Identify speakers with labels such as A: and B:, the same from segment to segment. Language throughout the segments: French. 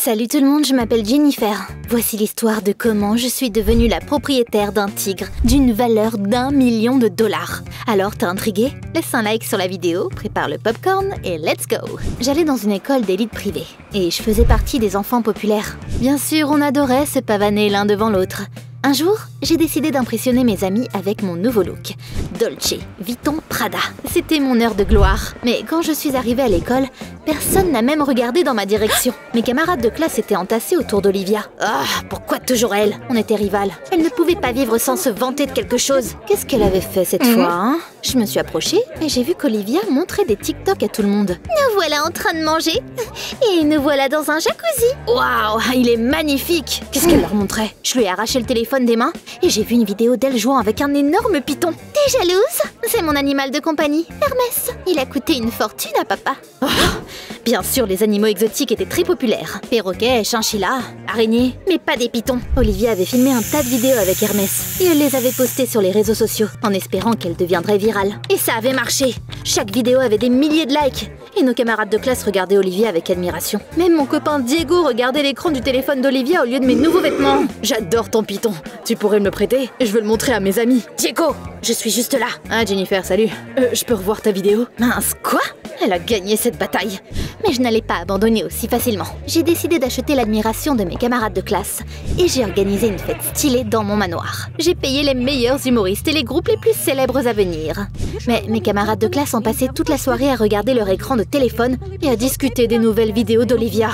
A: Salut tout le monde, je m'appelle Jennifer. Voici l'histoire de comment je suis devenue la propriétaire d'un tigre d'une valeur d'1 million de dollars. Alors, t'es intrigué? Laisse un like sur la vidéo, prépare le popcorn et let's go! J'allais dans une école d'élite privée et je faisais partie des enfants populaires. Bien sûr, on adorait se pavaner l'un devant l'autre. Un jour, j'ai décidé d'impressionner mes amis avec mon nouveau look. Dolce Vuitton Prada. C'était mon heure de gloire. Mais quand je suis arrivée à l'école, personne n'a même regardé dans ma direction. Mes camarades de classe étaient entassés autour d'Olivia. Ah, pourquoi toujours elle? On était rivales. Elle ne pouvait pas vivre sans se vanter de quelque chose. Qu'est-ce qu'elle avait fait cette fois, hein? Je me suis approchée et j'ai vu qu'Olivia montrait des TikTok à tout le monde. Nous voilà en train de manger. Et nous voilà dans un jacuzzi. Waouh, il est magnifique! Qu'est-ce qu'elle leur montrait? Je lui ai arraché le téléphone des mains et j'ai vu une vidéo d'elle jouant avec un énorme python. T'es jalouse? C'est mon animal de compagnie, Hermès. Il a coûté une fortune à papa. Oh, bien sûr, les animaux exotiques étaient très populaires. Perroquets, chinchillas, araignées, mais pas des pythons. Olivia avait filmé un tas de vidéos avec Hermès et elle les avait postées sur les réseaux sociaux en espérant qu'elle deviendrait virale. Et ça avait marché. Chaque vidéo avait des milliers de likes et nos camarades de classe regardaient Olivia avec admiration. Même mon copain Diego regardait l'écran du téléphone d'Olivia au lieu de mes nouveaux vêtements. J'adore ton python. Tu pourrais me le prêter? Je veux le montrer à mes amis. Diego, je suis juste là. Ah, Jennifer, salut. Je peux revoir ta vidéo? Mince, quoi? Elle a gagné cette bataille. Mais je n'allais pas abandonner aussi facilement. J'ai décidé d'acheter l'admiration de mes camarades de classe et j'ai organisé une fête stylée dans mon manoir. J'ai payé les meilleurs humoristes et les groupes les plus célèbres à venir. Mais mes camarades de classe ont passé toute la soirée à regarder leur écran de téléphone et à discuter des nouvelles vidéos d'Olivia.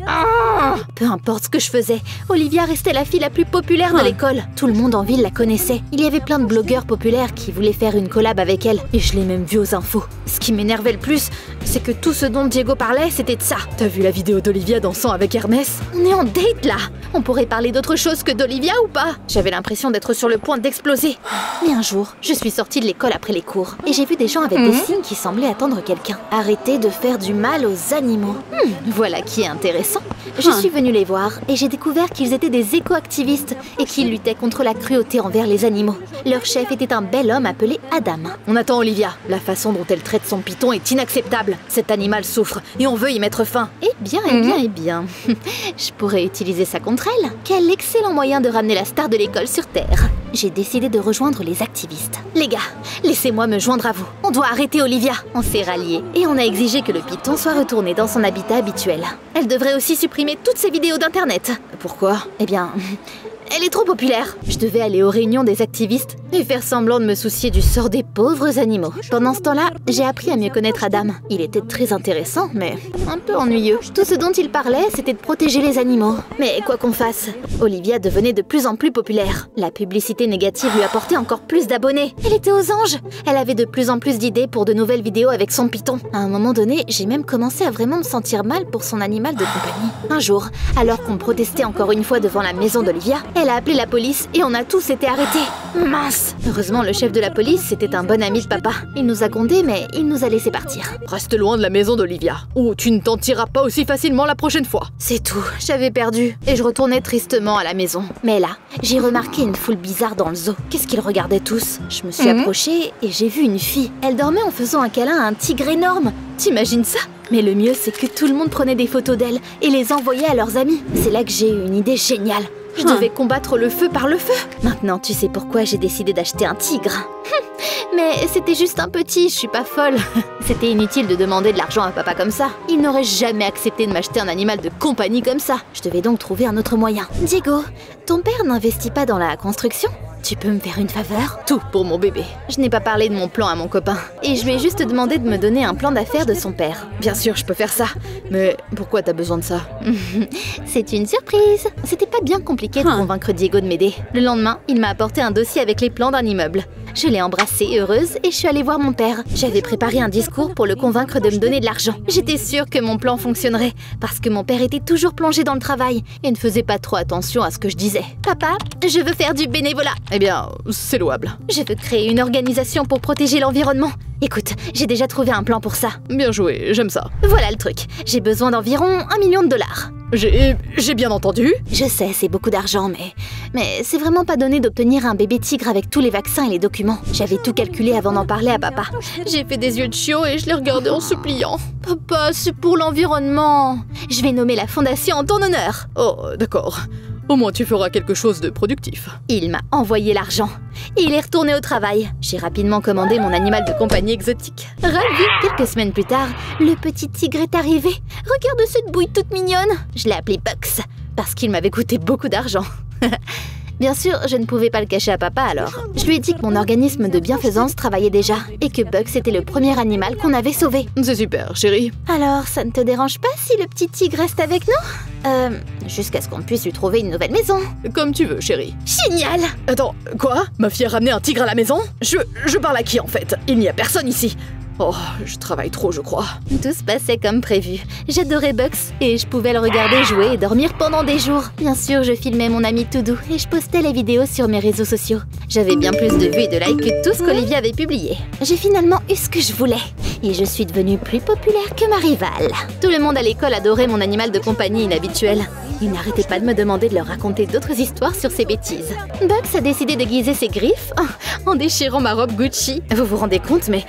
A: Ah, peu importe ce que je faisais, Olivia restait la fille la plus populaire de l'école. Tout le monde en ville la connaissait. Il y avait plein de blogueurs populaires qui voulaient faire une collab avec elle. Et je l'ai même vue aux infos. Ce qui m'énervait le plus, c'est que tout ce dont Diego parlait, c'était de ça. T'as vu la vidéo d'Olivia dansant avec Hermès? On est en date là. On pourrait parler d'autre chose que d'Olivia ou pas? J'avais l'impression d'être sur le point d'exploser. Mais un jour, je suis sortie de l'école après les cours. Et j'ai vu des gens avec des signes qui semblaient attendre quelqu'un. Arrêtez de faire du mal aux animaux. Voilà qui est intéressant. Je suis venue les voir et j'ai découvert qu'ils étaient des éco-activistes et qu'ils luttaient contre la cruauté envers les animaux. Leur chef était un bel homme appelé Adam. On attend Olivia. La façon dont elle traite son python est inacceptable. Cet animal souffre et on veut y mettre fin. Eh bien, je pourrais utiliser ça contre elle. Quel excellent moyen de ramener la star de l'école sur Terre. J'ai décidé de rejoindre les activistes. Les gars, laissez-moi me joindre à vous. On doit arrêter Olivia. On s'est ralliés et on a exigé que le python soit retourné dans son habitat habituel. Elle devrait aussi supprimer toutes ses vidéos d'internet. Pourquoi? Eh bien, elle est trop populaire. Je devais aller aux réunions des activistes et faire semblant de me soucier du sort des pauvres animaux. Pendant ce temps-là, j'ai appris à mieux connaître Adam. Il était très intéressant, mais un peu ennuyeux. Tout ce dont il parlait, c'était de protéger les animaux. Mais quoi qu'on fasse, Olivia devenait de plus en plus populaire. La publicité négative lui apportait encore plus d'abonnés. Elle était aux anges. Elle avait de plus en plus d'idées pour de nouvelles vidéos avec son python. À un moment donné, j'ai même commencé à vraiment me sentir mal pour son animal de compagnie. Un jour, alors qu'on protestait encore une fois devant la maison d'Olivia, elle a appelé la police et on a tous été arrêtés. Mince! Heureusement, le chef de la police, c'était un bon ami de papa. Il nous a grondés, mais il nous a laissé partir. Reste loin de la maison d'Olivia, ou tu ne t'en tireras pas aussi facilement la prochaine fois. C'est tout, j'avais perdu, et je retournais tristement à la maison. Mais là, j'ai remarqué une foule bizarre dans le zoo. Qu'est-ce qu'ils regardaient tous? Je me suis approchée et j'ai vu une fille. Elle dormait en faisant un câlin à un tigre énorme. T'imagines ça? Mais le mieux, c'est que tout le monde prenait des photos d'elle et les envoyait à leurs amis. C'est là que j'ai eu une idée géniale. Je devais combattre le feu par le feu. Maintenant, tu sais pourquoi j'ai décidé d'acheter un tigre. Mais c'était juste un petit, je suis pas folle. C'était inutile de demander de l'argent à papa comme ça. Il n'aurait jamais accepté de m'acheter un animal de compagnie comme ça. Je devais donc trouver un autre moyen. Diego, ton père n'investit pas dans la construction? Tu peux me faire une faveur? Tout pour mon bébé. Je n'ai pas parlé de mon plan à mon copain. Et je lui ai juste demandé de me donner un plan d'affaires de son père. Bien sûr, je peux faire ça. Mais pourquoi t'as besoin de ça? C'est une surprise. C'était pas bien compliqué de convaincre Diego de m'aider. Le lendemain, il m'a apporté un dossier avec les plans d'un immeuble. Je l'ai embrassée, heureuse, et je suis allée voir mon père. J'avais préparé un discours pour le convaincre de me donner de l'argent. J'étais sûre que mon plan fonctionnerait, parce que mon père était toujours plongé dans le travail et ne faisait pas trop attention à ce que je disais. Papa, je veux faire du bénévolat. Eh bien, c'est louable. Je veux créer une organisation pour protéger l'environnement. Écoute, j'ai déjà trouvé un plan pour ça.
B: Bien joué, j'aime ça.
A: Voilà le truc. J'ai besoin d'environ 1 million de dollars.
B: J'ai bien entendu.
A: Je sais, c'est beaucoup d'argent, mais c'est vraiment pas donné d'obtenir un bébé tigre avec tous les vaccins et les documents. J'avais tout calculé avant d'en parler à papa.
B: J'ai fait des yeux de chiot et je l'ai regardé en suppliant.
A: Papa, c'est pour l'environnement. Je vais nommer la fondation en ton honneur.
B: Oh, d'accord. Au moins tu feras quelque chose de productif.
A: Il m'a envoyé l'argent. Et il est retourné au travail. J'ai rapidement commandé mon animal de compagnie exotique. Ravi. Quelques semaines plus tard, le petit tigre est arrivé. Regarde cette bouille toute mignonne. Je l'ai appelé Bugs, parce qu'il m'avait coûté beaucoup d'argent. Bien sûr, je ne pouvais pas le cacher à papa alors. Je lui ai dit que mon organisme de bienfaisance travaillait déjà et que Bugs était le premier animal qu'on avait sauvé.
B: C'est super, chérie.
A: Alors, ça ne te dérange pas si le petit tigre reste avec nous? Jusqu'à ce qu'on puisse lui trouver une nouvelle maison.
B: Comme tu veux, chérie.
A: Génial!
B: Attends, quoi? Ma fille a ramené un tigre à la maison? Je parle à qui en fait? Il n'y a personne ici. Oh, je travaille trop, je crois.
A: Tout se passait comme prévu. J'adorais Bugs et je pouvais le regarder jouer et dormir pendant des jours. Bien sûr, je filmais mon ami Toudou et je postais les vidéos sur mes réseaux sociaux. J'avais bien plus de vues et de likes que tout ce qu'Olivia avait publié. J'ai finalement eu ce que je voulais. Et je suis devenue plus populaire que ma rivale. Tout le monde à l'école adorait mon animal de compagnie inhabituel. Ils n'arrêtaient pas de me demander de leur raconter d'autres histoires sur ses bêtises. Bugs a décidé d'aiguiser ses griffes en déchirant ma robe Gucci. Vous vous rendez compte, mais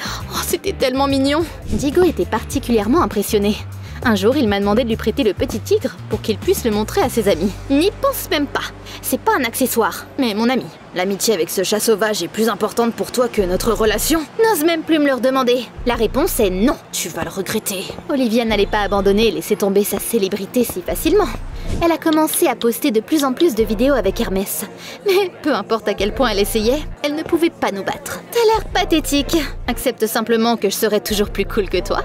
A: c'était tellement mignon. Diego était particulièrement impressionné. Un jour, il m'a demandé de lui prêter le petit tigre pour qu'il puisse le montrer à ses amis. N'y pense même pas. C'est pas un accessoire, mais mon ami.
B: L'amitié avec ce chat sauvage est plus importante pour toi que notre relation?
A: N'ose même plus me le redemander. La réponse est non.
B: Tu vas le regretter.
A: Olivia n'allait pas abandonner et laisser tomber sa célébrité si facilement. Elle a commencé à poster de plus en plus de vidéos avec Hermès. Mais peu importe à quel point elle essayait, elle ne pouvait pas nous battre. T'as l'air pathétique. Accepte simplement que je serai toujours plus cool que toi.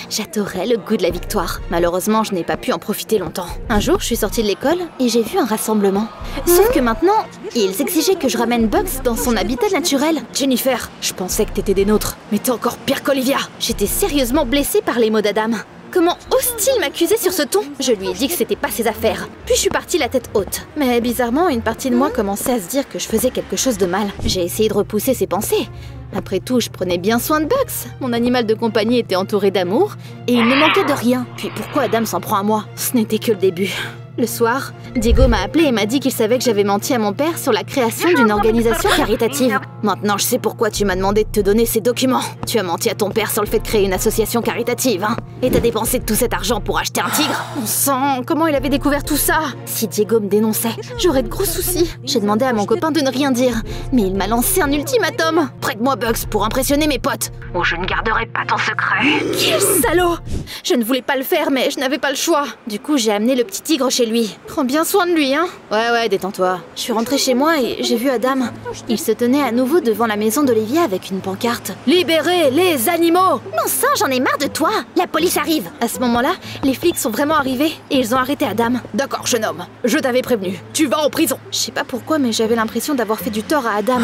A: J'adorais le goût de la victoire. Malheureusement, je n'ai pas pu en profiter longtemps. Un jour, je suis sortie de l'école et j'ai vu un rassemblement. Sauf que maintenant, ils exigeaient que je ramène Bugs dans son habitat naturel.
B: Jennifer, je pensais que t'étais des nôtres, mais t'es encore pire qu'Olivia.
A: J'étais sérieusement blessée par les mots d'Adam. Comment ose-t-il m'accuser sur ce ton? Je lui ai dit que c'était pas ses affaires. Puis je suis partie la tête haute. Mais bizarrement, une partie de moi commençait à se dire que je faisais quelque chose de mal. J'ai essayé de repousser ses pensées. Après tout, je prenais bien soin de Bugs. Mon animal de compagnie était entouré d'amour et il ne manquait de rien. Puis pourquoi Adam s'en prend à moi? Ce n'était que le début. Le soir, Diego m'a appelé et m'a dit qu'il savait que j'avais menti à mon père sur la création d'une organisation caritative. Maintenant, je sais pourquoi tu m'as demandé de te donner ces documents. Tu as menti à ton père sur le fait de créer une association caritative, hein? Et t'as dépensé tout cet argent pour acheter un tigre?
B: On sent comment il avait découvert tout ça.
A: Si Diego me dénonçait, j'aurais de gros soucis. J'ai demandé à mon copain de ne rien dire, mais il m'a lancé un ultimatum.
B: Prête-moi Bugs pour impressionner mes potes, ou je ne garderai pas ton secret.
A: Quel salaud! Je ne voulais pas le faire, mais je n'avais pas le choix. Du coup, j'ai amené le petit tigre chez lui.
B: Prends bien soin de lui, hein?
A: Ouais, détends-toi. Je suis rentrée chez moi et j'ai vu Adam. Il se tenait à nouveau devant la maison d'Olivia avec une pancarte.
B: Libérez les animaux!
A: Mon sang, j'en ai marre de toi! La police arrive! À ce moment-là, les flics sont vraiment arrivés et ils ont arrêté Adam.
B: D'accord, jeune homme. Je t'avais prévenu. Tu vas en prison.
A: Je sais pas pourquoi, mais j'avais l'impression d'avoir fait du tort à Adam.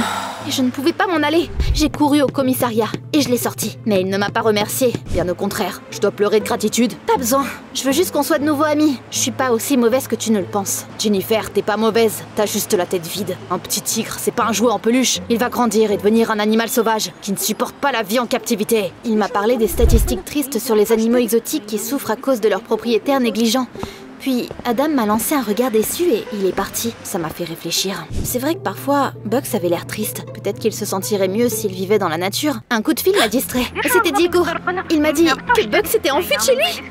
A: Et je ne pouvais pas m'en aller. J'ai couru au commissariat et je l'ai sorti. Mais il ne m'a pas remercié. Bien au contraire.
B: Je dois pleurer de gratitude.
A: Pas besoin. Je veux juste qu'on soit de nouveau amis. Je suis pas aussi mauvaise que tu ne le penses.
B: Jennifer, t'es pas mauvaise. T'as juste la tête vide. Un petit tigre, c'est pas un jouet en peluche. Il va grandir et devenir un animal sauvage qui ne supporte pas la vie en captivité.
A: Il m'a parlé des statistiques tristes sur les animaux exotiques qui souffrent à cause de leurs propriétaires négligents. Puis Adam m'a lancé un regard déçu et il est parti. Ça m'a fait réfléchir. C'est vrai que parfois, Bugs avait l'air triste. Peut-être qu'il se sentirait mieux s'il vivait dans la nature. Un coup de fil m'a distrait. C'était Diego. Il m'a dit que Bugs s'était enfui de chez lui.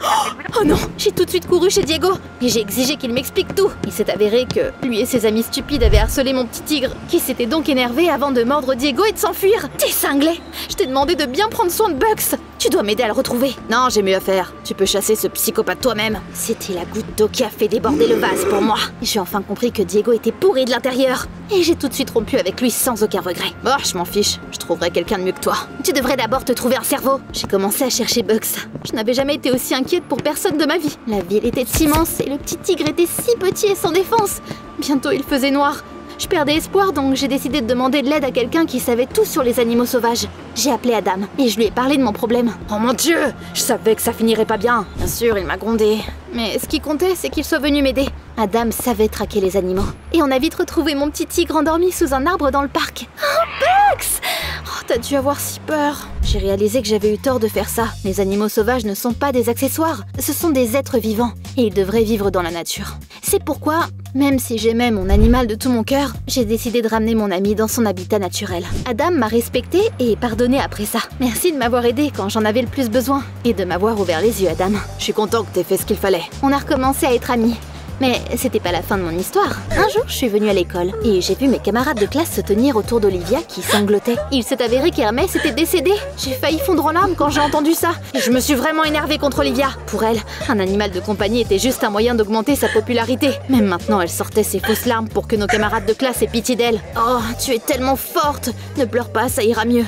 A: Oh non! J'ai tout de suite couru chez Diego et j'ai exigé qu'il m'explique tout. Il s'est avéré que lui et ses amis stupides avaient harcelé mon petit tigre, qui s'était donc énervé avant de mordre Diego et de s'enfuir. T'es cinglé! Je t'ai demandé de bien prendre soin de Bugs. Tu dois m'aider à le retrouver.
B: Non, j'ai mieux à faire. Tu peux chasser ce psychopathe toi-même.
A: C'était la goutte d'eau qui a fait déborder le vase pour moi. J'ai enfin compris que Diego était pourri de l'intérieur. Et j'ai tout de suite rompu avec lui sans aucun regret.
B: Bon, je m'en fiche. Je trouverai quelqu'un de mieux que toi.
A: Tu devrais d'abord te trouver un cerveau. J'ai commencé à chercher Bugs. Je n'avais jamais été aussi inquiète pour personne de ma vie. La ville était immense et le petit tigre était si petit et sans défense. Bientôt il faisait noir. Je perdais espoir, donc j'ai décidé de demander de l'aide à quelqu'un qui savait tout sur les animaux sauvages. J'ai appelé Adam et je lui ai parlé de mon problème.
B: Oh mon Dieu! Je savais que ça finirait pas bien.
A: Bien sûr, il m'a grondé. Mais ce qui comptait, c'est qu'il soit venu m'aider. Adam savait traquer les animaux. Et on a vite retrouvé mon petit tigre endormi sous un arbre dans le parc. Oh, Bugs! Oh,
B: t'as dû avoir si peur. J'ai réalisé que j'avais eu tort de faire ça. Les animaux sauvages ne sont pas des accessoires, ce sont des êtres vivants. Et ils devraient vivre dans la nature. C'est pourquoi, même si j'aimais mon animal de tout mon cœur, j'ai décidé de ramener mon ami dans son habitat naturel. Adam m'a respecté et pardonné après ça. Merci de m'avoir aidé quand j'en avais le plus besoin. Et de m'avoir ouvert les yeux, Adam. Je suis content que t'aies fait ce qu'il fallait. On a recommencé à être amis. Mais c'était pas la fin de mon histoire. Un jour, je suis venue à l'école et j'ai vu mes camarades de classe se tenir autour d'Olivia qui sanglotait. Il s'est avéré qu'Hermès était décédé. J'ai failli fondre en larmes quand j'ai entendu ça. Et je me suis vraiment énervée contre Olivia. Pour elle, un animal de compagnie était juste un moyen d'augmenter sa popularité. Même maintenant, elle sortait ses fausses larmes pour que nos camarades de classe aient pitié d'elle. Oh, tu es tellement forte. Ne pleure pas, ça ira mieux.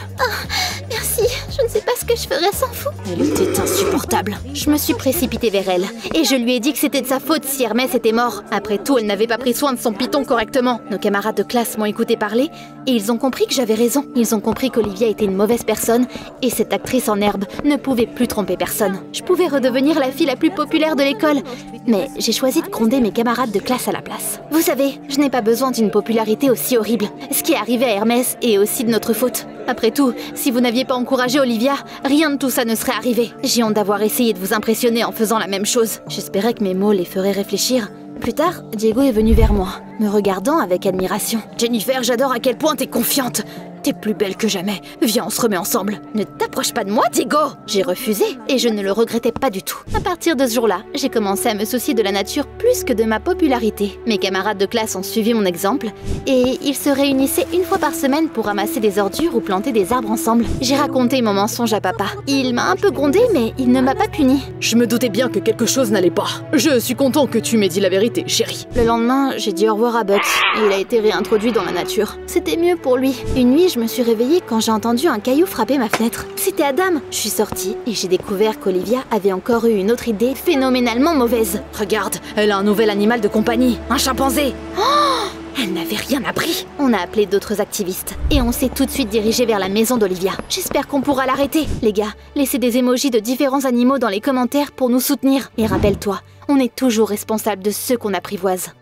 A: Merci, je ne sais pas ce que je ferais sans vous.
B: Elle était insupportable. Je me suis précipitée vers elle et je lui ai dit que c'était de sa faute si Hermès était mort. Après tout, elle n'avait pas pris soin de son python correctement. Nos camarades de classe m'ont écouté parler et ils ont compris que j'avais raison. Ils ont compris qu'Olivia était une mauvaise personne et cette actrice en herbe ne pouvait plus tromper personne. Je pouvais redevenir la fille la plus populaire de l'école, mais j'ai choisi de gronder mes camarades de classe à la place. Vous savez, je n'ai pas besoin d'une popularité aussi horrible. Ce qui est arrivé à Hermès est aussi de notre faute. Après tout, si vous n'aviez pas encouragé Olivia, rien de tout ça ne serait arrivé. J'ai honte d'avoir essayé de vous impressionner en faisant la même chose. J'espérais que mes mots les feraient réfléchir. Plus tard, Diego est venu vers moi, me regardant avec admiration. « Jennifer, j'adore à quel point t'es confiante. T'es plus belle que jamais. Viens, on se remet ensemble. » « Ne t'approche pas de moi, Diego !» J'ai refusé et je ne le regrettais pas du tout. À partir de ce jour-là, j'ai commencé à me soucier de la nature plus que de ma popularité. Mes camarades de classe ont suivi mon exemple et ils se réunissaient une fois par semaine pour ramasser des ordures ou planter des arbres ensemble. J'ai raconté mon mensonge à papa. Il m'a un peu grondé, mais il ne m'a pas puni.
C: Je me doutais bien que quelque chose n'allait pas. Je suis content que tu m'aies dit la vérité, chérie.
B: Le lendemain, j'ai dit au revoir à Bugs et il a été réintroduit dans la nature. C'était mieux pour lui. Une nuit, je me suis réveillée quand j'ai entendu un caillou frapper ma fenêtre. C'était Adam. Je suis sortie et j'ai découvert qu'Olivia avait encore eu une autre idée phénoménalement mauvaise. Regarde, elle a un nouvel animal de compagnie, un chimpanzé. Oh, elle n'avait rien appris. On a appelé d'autres activistes et on s'est tout de suite dirigé vers la maison d'Olivia. J'espère qu'on pourra l'arrêter. Les gars, laissez des émojis de différents animaux dans les commentaires pour nous soutenir. Et rappelle-toi, on est toujours responsable de ceux qu'on apprivoise.